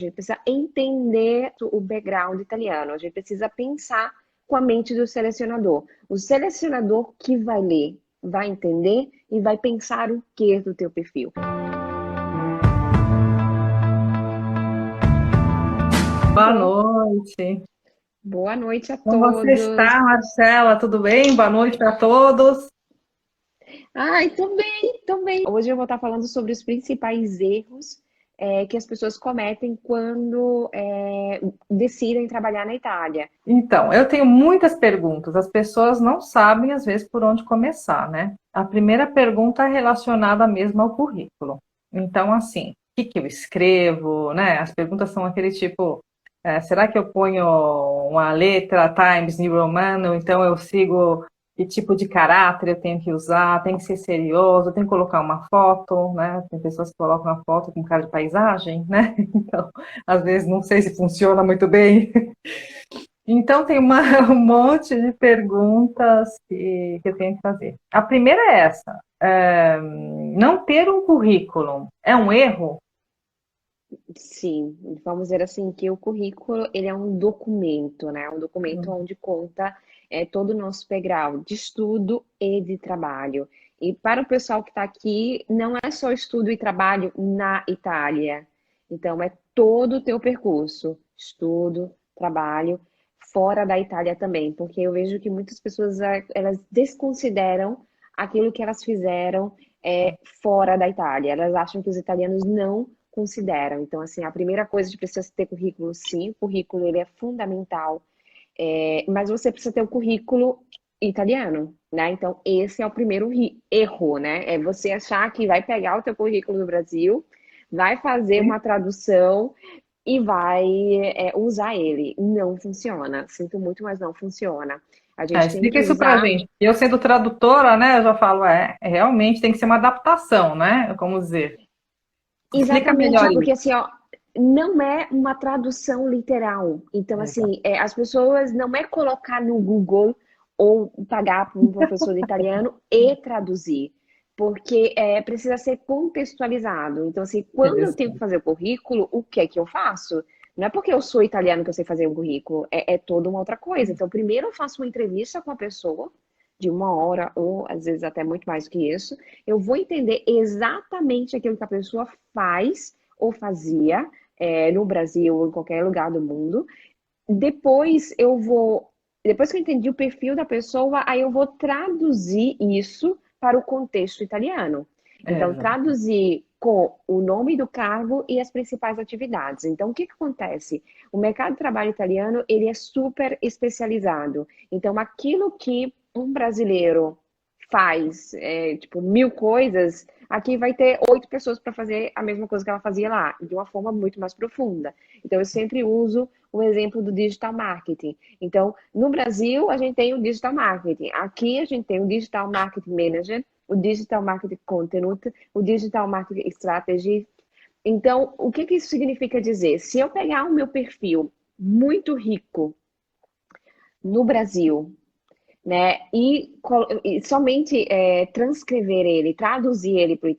A gente precisa entender o background italiano, a gente precisa pensar com a mente do selecionador. O selecionador que vai ler, vai entender e vai pensar o que do teu perfil. Boa Bom, noite. boa noite a Como você todos. está, Marcela? Tudo bem? Boa noite para todos. Ai, tô bem, tô bem. Hoje eu vou estar falando sobre os principais erros que as pessoas cometem quando decidem trabalhar na Itália. Então, eu tenho muitas perguntas. As pessoas não sabem, às vezes, por onde começar, né? A primeira pergunta é relacionada mesmo ao currículo. Então, assim, o que que eu escrevo, né? As perguntas são aquele tipo, será que eu ponho uma letra Times New Roman, ou então eu sigo que tipo de caráter eu tenho que usar, tem que ser serioso, tem que colocar uma foto, né? Tem pessoas que colocam uma foto com cara de paisagem, né? Então, às vezes, não sei se funciona muito bem. Então, tem um monte de perguntas que eu tenho que fazer. A primeira é essa: não ter um currículo é um erro? Sim, vamos dizer assim que o currículo ele é um documento, né? Um documento onde conta todo o nosso background de estudo e de trabalho. E para o pessoal que está aqui, não é só estudo e trabalho na Itália. Então, é todo o teu percurso, estudo, trabalho, fora da Itália também, porque eu vejo que muitas pessoas elas desconsideram aquilo que elas fizeram fora da Itália. Elas acham que os italianos não consideram. Então, assim, a primeira coisa, a gente precisa ter currículo, sim. O currículo, ele é fundamental. Mas você precisa ter o currículo italiano, né? Então, esse é o primeiro erro, né? É você achar que vai pegar o teu currículo do Brasil, vai fazer uma tradução e vai usar ele. Não funciona. Sinto muito, mas não funciona. A gente tem Explica que isso pra usar. gente. Eu sendo tradutora, né, eu já falo, realmente tem que ser uma adaptação, né? Como dizer. Explica Exatamente, melhor porque isso. assim, ó, não é uma tradução literal. Então, Legal. assim, as pessoas não é colocar no Google ou pagar para um professor de italiano e traduzir, porque precisa ser contextualizado. Então, assim, quando eu tenho que Interessante. fazer o currículo, o que é que eu faço? Não é porque eu sou italiano que eu sei fazer um currículo, é toda uma outra coisa. Então, primeiro eu faço uma entrevista com a pessoa, de uma hora, ou às vezes até muito mais do que isso, eu vou entender exatamente aquilo que a pessoa faz ou fazia no Brasil ou em qualquer lugar do mundo. Depois que eu entendi o perfil da pessoa, aí eu vou traduzir isso para o contexto italiano. Então, Exato. traduzir com o nome do cargo e as principais atividades. Então, o que que acontece? O mercado de trabalho italiano, ele é super especializado. Então, aquilo que um brasileiro faz, tipo, 1.000 coisas, aqui vai ter 8 pessoas para fazer a mesma coisa que ela fazia lá, de uma forma muito mais profunda. Então, eu sempre uso o exemplo do digital marketing. Então, no Brasil, a gente tem o digital marketing. Aqui, a gente tem o digital marketing manager, o digital marketing content, o digital marketing strategy. Então, o que que isso significa dizer? Se eu pegar o meu perfil muito rico no Brasil, né, e somente transcrever ele, traduzir ele para o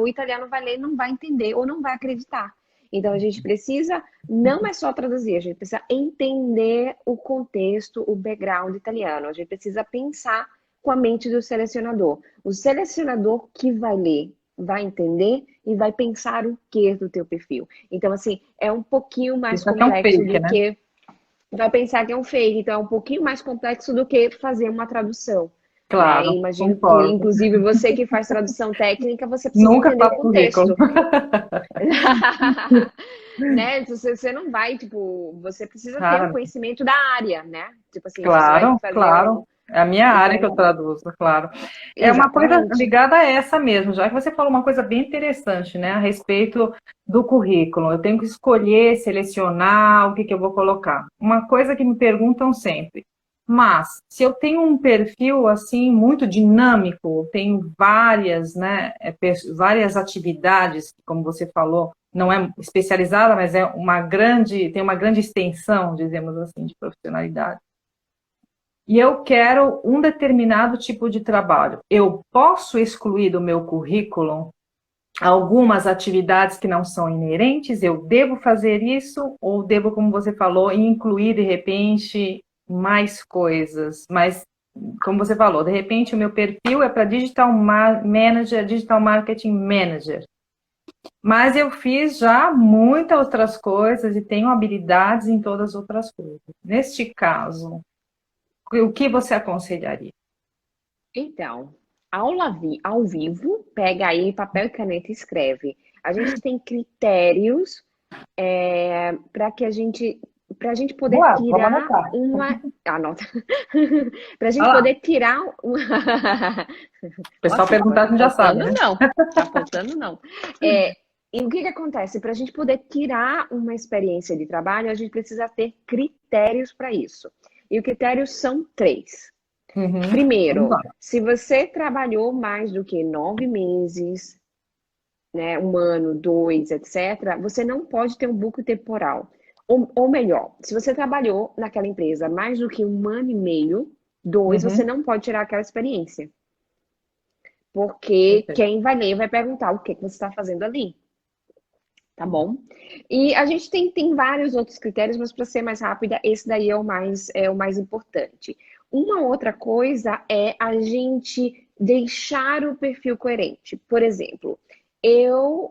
italiano vai ler, não vai entender ou não vai acreditar. Então a gente precisa, não é só traduzir, a gente precisa entender o contexto, o background italiano. A gente precisa pensar com a mente do selecionador. O selecionador que vai ler, vai entender e vai pensar o que do teu perfil. Então, assim, é um pouquinho mais Isso aqui é um complexo fake, do né? que vai pensar que é um fake, então é um pouquinho mais complexo do que fazer uma tradução, né? E Claro, imagino que, concordo. inclusive, você que faz tradução técnica, você precisa Nunca entender o faço currículo. contexto. Né? Você não vai, tipo, você precisa ter o Cara, conhecimento da área, né? Tipo assim, se você vai claro, fazer claro. um. É a minha área que eu Então, traduzo, claro. É uma coisa exatamente. ligada a essa mesmo, já que você falou uma coisa bem interessante, né, a respeito do currículo. Eu tenho que escolher, selecionar o que que eu vou colocar. Uma coisa que me perguntam sempre, mas se eu tenho um perfil assim muito dinâmico, tenho várias, né, várias atividades, como você falou, não é especializada, mas é uma grande, tem uma grande extensão, dizemos assim, de profissionalidade e eu quero um determinado tipo de trabalho. Eu posso excluir do meu currículo algumas atividades que não são inerentes, eu devo fazer isso ou devo, como você falou, incluir de repente mais coisas, mas como você falou, de repente o meu perfil é para Digital Manager, Digital Marketing Manager. Mas eu fiz já muitas outras coisas e tenho habilidades em todas as outras coisas. Neste caso, o que você aconselharia? Então, ao vivo, pega aí papel e caneta e escreve. A gente tem critérios para que para a gente poder Boa, vamos tirar anotar. uma, anota, para a gente Olha lá, poder tirar uma, o pessoal ótimo, perguntar, a tá gente já sabe, faltando né? não, tá faltando não. E o que que acontece? Para a gente poder tirar uma experiência de trabalho, a gente precisa ter critérios para isso. E os critérios são três. Uhum, vamos Primeiro, lá. se você trabalhou mais do que 9 meses, né, um ano, dois, etc., você não pode ter um buco temporal. Ou melhor, se você trabalhou naquela empresa mais do que um ano e meio, dois, você Uhum, não pode tirar aquela experiência. Porque perfeito. quem vai ler vai perguntar o que você está fazendo ali, tá bom? E a gente tem vários outros critérios, mas para ser mais rápida, esse daí é o mais importante. Uma outra coisa é a gente deixar o perfil coerente. Por exemplo, eu,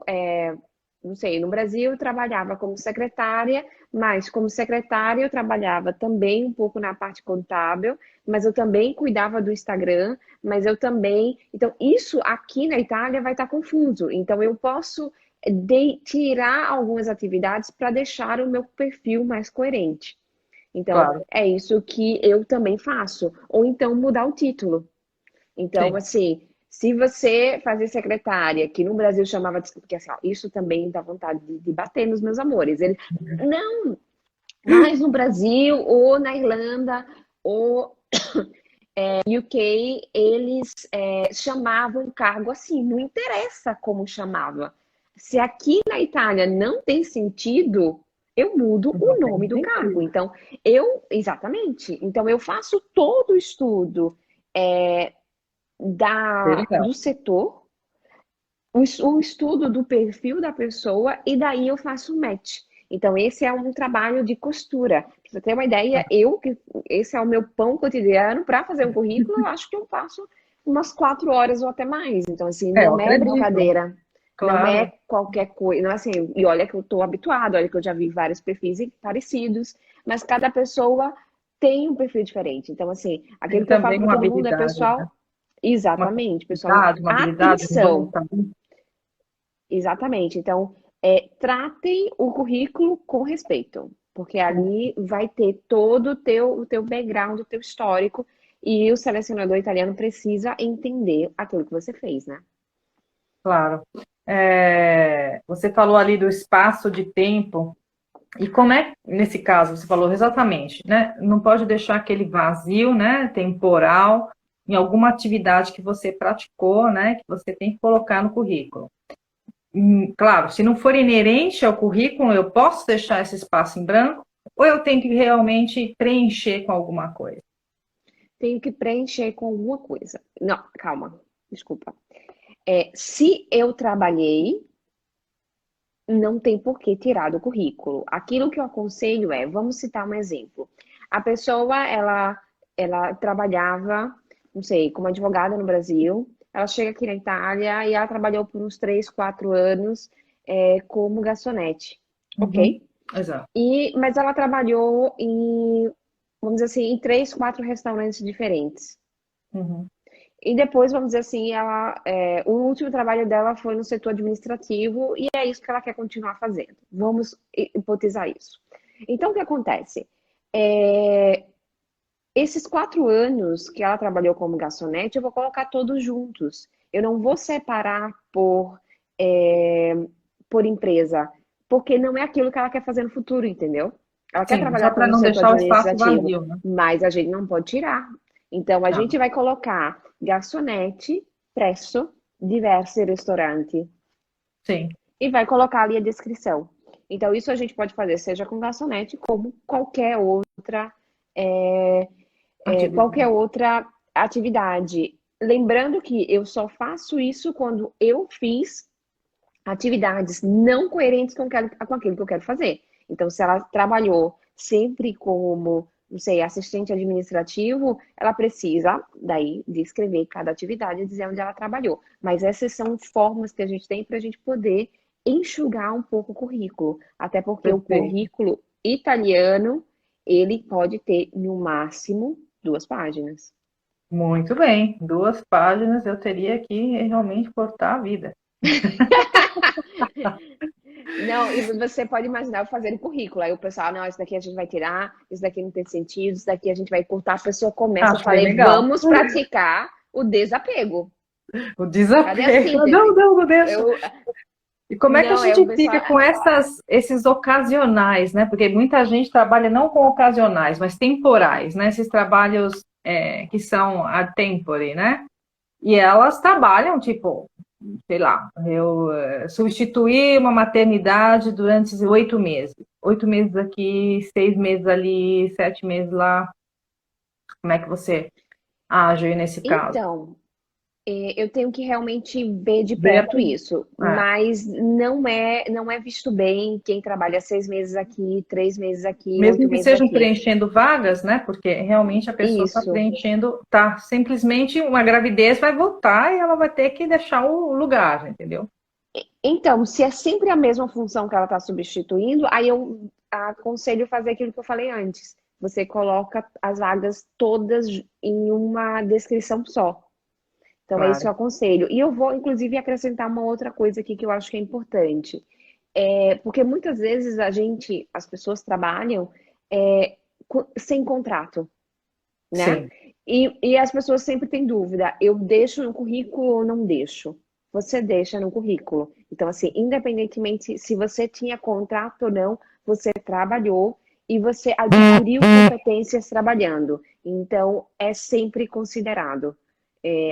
não sei, no Brasil eu trabalhava como secretária, mas como secretária eu trabalhava também um pouco na parte contábil, mas eu também cuidava do Instagram, mas eu também. Então, isso aqui na Itália vai estar confuso. Então, eu posso tirar algumas atividades para deixar o meu perfil mais coerente. Então, Claro, é isso que eu também faço. Ou então mudar o título. Então, sim. assim, se você fazer secretária, que no Brasil chamava de. Porque assim, ó, isso também dá vontade de bater nos meus amores. Ele, não, mas no Brasil, ou na Irlanda, ou UK, eles chamavam o cargo assim, não interessa como chamava. Se aqui na Itália não tem sentido, eu mudo Não o tem nome do cargo. sentido. Então, exatamente. Então, eu faço todo o estudo Legal. do setor, o estudo do perfil da pessoa e daí eu faço um match. Então, esse é um trabalho de costura. Pra você ter uma ideia, esse é o meu pão cotidiano. Para fazer um currículo, eu acho que eu faço umas 4 horas ou até mais. Então, assim, É, eu não é acredito, brincadeira. Não claro. é qualquer coisa. Não é assim, e olha que eu estou habituado, olha que eu já vi vários perfis parecidos, mas cada pessoa tem um perfil diferente. Então, assim, Tem aquilo que eu falo também para uma todo mundo é, habilidade, né? pessoal, Uma exatamente, pessoal, capacidade, uma habilidade, um dom atenção. também. Exatamente. Então, tratem o currículo com respeito, porque ali vai ter todo o teu background, o teu histórico, e o selecionador italiano precisa entender aquilo que você fez, né? Claro. É, você falou ali do espaço de tempo. E como é, nesse caso, você falou exatamente, né? Não pode deixar aquele vazio, né, temporal, em alguma atividade que você praticou, né, que você tem que colocar no currículo. Claro, se não for inerente ao currículo, eu posso deixar esse espaço em branco, ou eu tenho que realmente preencher com alguma coisa? Tenho que preencher com alguma coisa. Não, calma, desculpa. Se eu trabalhei, não tem por que tirar do currículo. Aquilo que eu aconselho vamos citar um exemplo. A pessoa, ela trabalhava, não sei, como advogada no Brasil, ela chega aqui na Itália e ela trabalhou por uns 3, 4 anos como garçonete, Uhum, ok? exato. Mas ela trabalhou vamos dizer assim, em 3, 4 restaurantes diferentes. Uhum, E depois, vamos dizer assim, o último trabalho dela foi no setor administrativo e é isso que ela quer continuar fazendo. Vamos hipotizar isso. Então, o que acontece? É, esses 4 anos que ela trabalhou como garçonete, eu vou colocar todos juntos. Eu não vou separar é, por empresa, porque não é aquilo que ela quer fazer no futuro, entendeu? Ela quer sim, só trabalhar para como não setor deixar o espaço administrativo, vazio, né? mas a gente não pode tirar. Então, a Tá, gente vai colocar garçonete presso diversi ristoranti sim, e vai colocar ali a descrição. Então, isso a gente pode fazer seja com garçonete, como é, qualquer atividade. outra atividade. Lembrando que eu só faço isso quando eu fiz atividades não coerentes com aquilo que eu quero fazer. Então, se ela trabalhou sempre como, não sei, assistente administrativo, ela precisa daí de escrever cada atividade e dizer onde ela trabalhou. Mas essas são formas que a gente tem para a gente poder enxugar um pouco o currículo. Até porque o Perfeito. currículo italiano, ele pode ter, no máximo, 2 páginas. Muito bem. 2 páginas eu teria que realmente cortar a vida. Não, e você pode imaginar eu fazendo currículo. Aí o pessoal, não, isso daqui a gente vai tirar, isso daqui não tem sentido, isso daqui a gente vai cortar. A pessoa começa, eu Acho bem falei, legal. vamos praticar o desapego. O Cadê a desapego. Não, síntese? não, não deixa. Eu, E como é que a não, é o gente pessoal. fica com esses ocasionais, né? Porque muita gente trabalha não com ocasionais, mas temporais, né? Esses trabalhos que são a tempore, né? E elas trabalham, tipo, sei lá, eu substituí uma maternidade durante 8 meses. 8 meses aqui, 6 meses ali, 7 meses lá. Como é que você age nesse caso? Então, eu tenho que realmente ver de Ver, perto isso, é, mas não é visto bem quem trabalha 6 meses aqui, 3 meses aqui, oito mesmo que meses sejam aqui. preenchendo vagas, né? Porque realmente a pessoa está Isso. preenchendo, tá simplesmente uma gravidez vai voltar e ela vai ter que deixar o lugar, entendeu? Então, se é sempre a mesma função que ela está substituindo, aí eu aconselho fazer aquilo que eu falei antes. Você coloca as vagas todas em uma descrição só. Então, é isso que Claro. eu aconselho. E eu vou, inclusive, acrescentar uma outra coisa aqui que eu acho que é importante. Porque muitas vezes as pessoas trabalham sem contrato, né? Sim. E as pessoas sempre têm dúvida, eu deixo no currículo ou não deixo? Você deixa no currículo. Então, assim, independentemente se você tinha contrato ou não, você trabalhou e você adquiriu competências trabalhando. Então, é sempre considerado.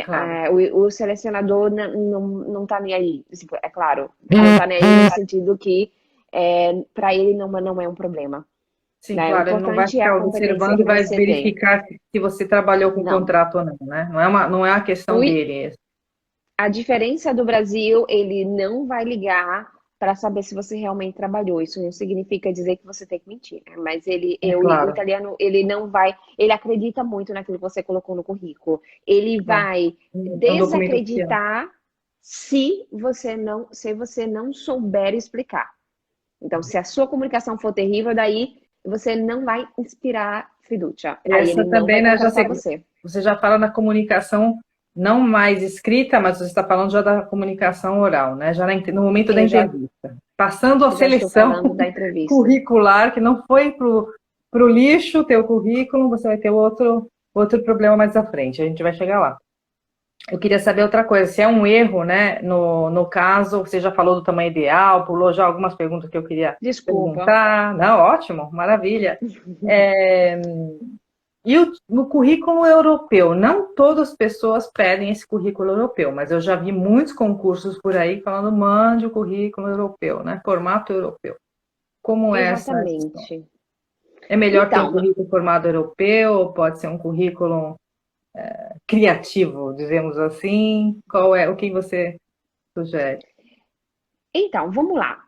Claro. O selecionador não tá nem aí. Tipo, é claro, não tá nem aí no sentido que para ele não é um problema. Sim, Né? O claro, ele não vai importante é a ficar competência observando e que vai você tem. verificar se você trabalhou com Não. contrato ou não, né? Não é uma questão O, dele. A diferença do Brasil, ele não vai ligar para saber se você realmente trabalhou. Isso não significa dizer que você tem que mentir, né? Mas É o claro. italiano, ele não vai, ele acredita muito naquilo que você colocou no currículo. Ele Bom, vai é um documento oficial. desacreditar se você não souber explicar. Então, se a sua comunicação for terrível, daí você não vai inspirar fiducia. Aí ele Essa não também, vai né, já contratar sei, você. você já fala na comunicação não mais escrita, mas você está falando já da comunicação oral, né? Já no momento da Eu já, entrevista. Passando a já estou seleção falando da entrevista. curricular, que não foi pro lixo teu currículo, você vai ter outro problema mais à frente. A gente vai chegar lá. Eu queria saber outra coisa, se é um erro, né, no caso, você já falou do tamanho ideal, pulou já algumas perguntas que eu queria Desculpa. perguntar. Não, ótimo, maravilha. É, e no currículo europeu, não todas as pessoas pedem esse currículo europeu, mas eu já vi muitos concursos por aí falando mande o currículo europeu, né? Formato europeu. Como é essa questão? Exatamente. É melhor ter um Então, currículo formato europeu, ou pode ser um currículo criativo, dizemos assim? Qual é o que você sugere? vamos lá.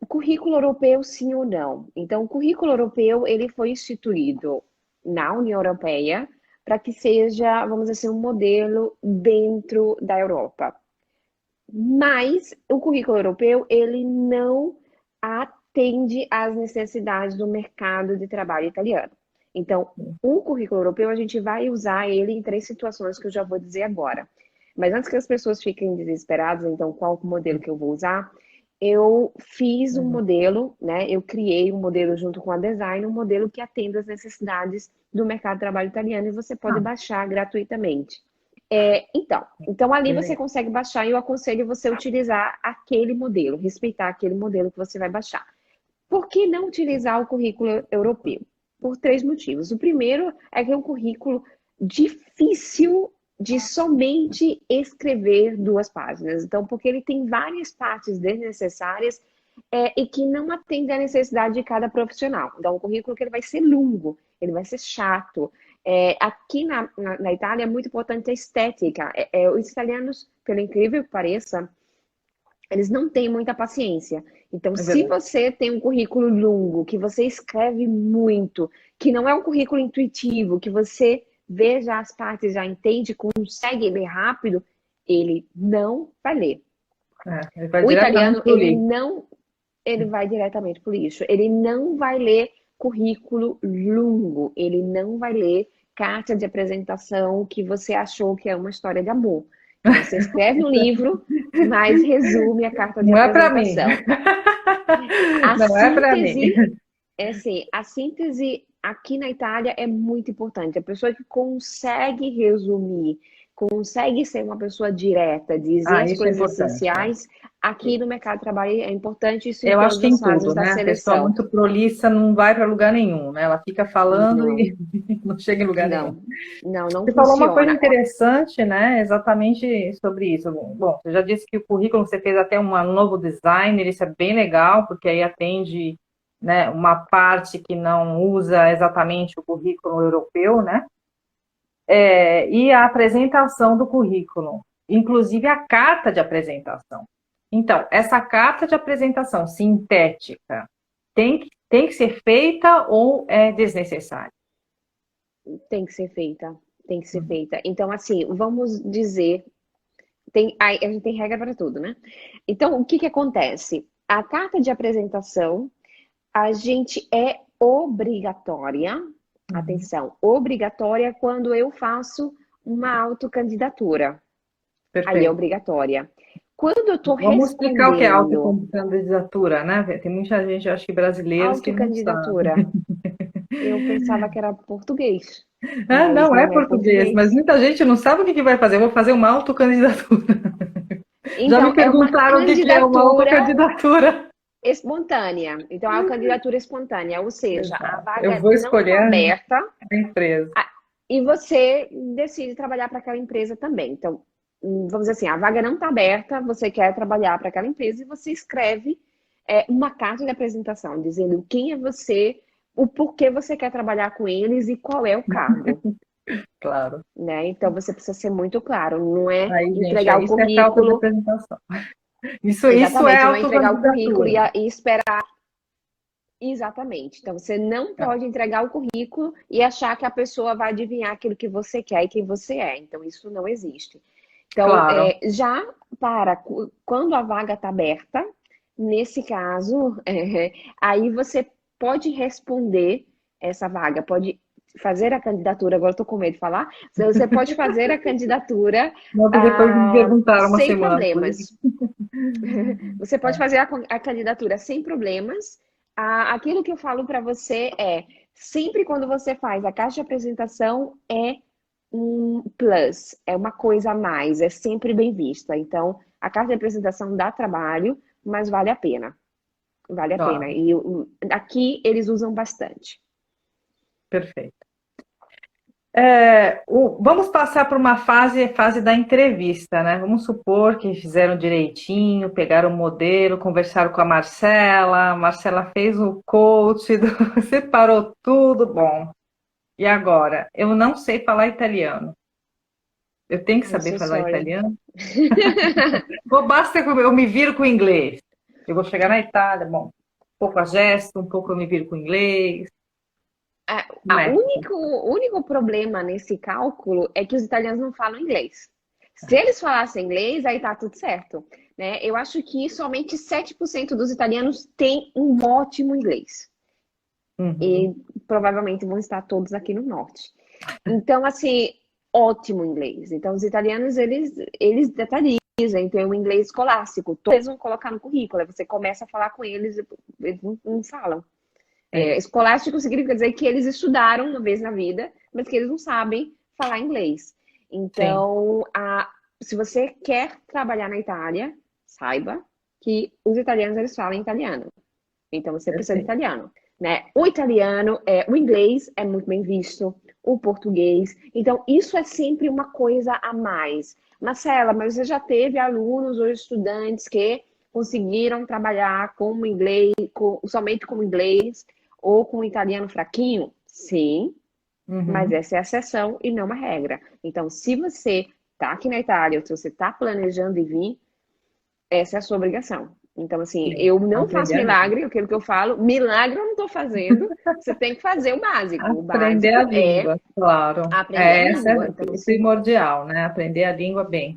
O currículo europeu, sim ou não? Então, o currículo europeu, ele foi instituído na União Europeia para que seja, vamos dizer assim, um modelo dentro da Europa. Mas o currículo europeu, ele não atende às necessidades do mercado de trabalho italiano. Então, o currículo europeu, a gente vai usar ele em 3 situações que eu já vou dizer agora. Mas antes que as pessoas fiquem desesperadas, então, qual o modelo que eu vou usar? Eu fiz um modelo, né? Eu criei um modelo junto com a design, um modelo que atenda às necessidades do mercado de trabalho italiano e você pode Ah, baixar gratuitamente. Então ali bem você legal. consegue baixar e eu aconselho você a utilizar aquele modelo, respeitar aquele modelo que você vai baixar. Por que não utilizar o currículo europeu? Por 3 motivos. O primeiro é que é um currículo difícil de somente escrever 2 páginas. Então, porque ele tem várias partes desnecessárias e que não atendem à necessidade de cada profissional. Então, um currículo que ele vai ser longo, ele vai ser chato. Aqui na Itália é muito importante a estética. Os italianos, pelo incrível que pareça, Eles não têm muita paciência. Então, É se verdade. você tem um currículo longo, que você escreve muito, que não é um currículo intuitivo, que você vê já as partes, já entende, consegue ler rápido, ele não vai ler. É, ele vai O diretamente italiano, pro lixo. ele vai diretamente para o lixo. Ele não vai ler currículo longo, ele não vai ler carta de apresentação que você achou que é uma história de amor. Então, você escreve um livro, mas resume a carta de Não é para mim. apresentação. A Não é para mim. síntese, a síntese aqui na Itália é muito importante. A pessoa que consegue resumir, consegue ser uma pessoa direta, dizer Ah, as isso é coisas importante. É. essenciais, aqui no mercado de trabalho é importante isso em Eu acho todas que as em fases tudo, da né? A pessoa seleção. muito prolixa não vai para lugar nenhum, né? Ela fica falando Não, e não chega em lugar nenhum. não, não Você falou uma coisa funciona. interessante, né? Exatamente sobre isso. Bom, você já disse que o currículo você fez até um novo design, isso é bem legal, porque aí atende, né, uma parte que não usa exatamente o currículo europeu, né? E a apresentação do currículo, inclusive a carta de apresentação. Então, essa carta de apresentação sintética tem que ser feita ou é desnecessária? Tem que ser feita, tem que ser feita. Então, assim, vamos dizer, a gente tem regra para tudo, né? Então, o que que acontece? A carta de apresentação, a gente é obrigatória, Uhum. atenção, obrigatória quando eu faço uma autocandidatura. Aí é Perfeito. obrigatória. Quando eu estou Vamos explicar o que é respondendo autocandidatura, né? Tem muita gente, acho que brasileiros, que não sabe. autocandidatura, eu pensava que era português, Ah, mas não é não é português, mas português. muita gente não sabe o que vai fazer. Eu vou fazer uma autocandidatura. Já me Então, é uma perguntaram o que é uma candidatura autocandidatura. espontânea. Então, é uma candidatura espontânea, ou seja, a Exato. Eu vaga vou não está escolher aberta a empresa. e você decide trabalhar para aquela empresa também. Então, vamos dizer assim, a vaga não está aberta, você quer trabalhar para aquela empresa e você escreve uma carta de apresentação dizendo quem é você, o porquê você quer trabalhar com eles e qual é o cargo. Claro. Né? Então você precisa ser muito claro, não é Aí, gente, entregar o isso é falta de currículo, apresentação. Isso é exatamente, não é entregar o currículo autocandidatura. e esperar. Exatamente. Então, você não É, pode entregar o currículo e achar que a pessoa vai adivinhar aquilo que você quer e quem você é. Então, isso não existe. Então, claro. já quando a vaga está aberta, nesse caso, aí você pode responder essa vaga, pode fazer a candidatura. Agora estou com medo de falar. Você pode fazer a candidatura Nossa, depois me perguntaram uma sem semana por isso. problemas. Você pode fazer a candidatura sem problemas. Aquilo que eu falo para você é, sempre quando você faz a caixa de apresentação, é um plus, é uma coisa a mais, é sempre bem vista. Então, a carta de apresentação dá trabalho, mas vale a pena. Vale a pena. Claro, E aqui eles usam bastante. perfeito. Vamos passar por uma fase da entrevista, né? Vamos supor que fizeram direitinho, pegaram o modelo, conversaram com a Marcela fez o coach, separou tudo, bom. E agora? Eu não sei falar italiano. Eu tenho que I'm saber so falar sorry. italiano? Ou basta que eu me viro com o inglês? Eu vou chegar na Itália, bom, um pouco a gesto, um pouco eu me viro com o inglês. Como é? O único problema nesse cálculo é que os italianos não falam inglês. Se eles falassem inglês, aí tá tudo certo. Né? Eu acho que somente 7% dos italianos têm um ótimo inglês. Uhum. E provavelmente vão estar todos aqui no norte. Então, assim, ótimo inglês. Então, os italianos, eles até dizem, tem o inglês escolástico. Todos eles vão colocar no currículo. Aí você começa a falar com eles, eles não falam. Sim, Escolástico significa dizer que eles estudaram uma vez na vida, mas que eles não sabem falar inglês. sim, Então, se você quer trabalhar na Itália, saiba que os italianos eles falam italiano. Então, você precisa de perfeito. italiano. Né? O italiano, o inglês é muito bem visto, o português. Então, isso é sempre uma coisa a mais. Marcela, mas você já teve alunos ou estudantes que conseguiram trabalhar com inglês, somente com inglês ou com italiano fraquinho? Sim, mas Uhum. essa é a exceção e não uma regra. Então, se você está aqui na Itália ou se você está planejando ir vir, essa é a sua obrigação. Então, assim, Sim, eu não faço aprender a língua. milagre, aquilo que eu falo, milagre eu não estou fazendo, você tem que fazer o básico. O Aprender a básico é língua, claro. aprender a Essa é língua. Então, assim, primordial, né? Aprender a língua bem.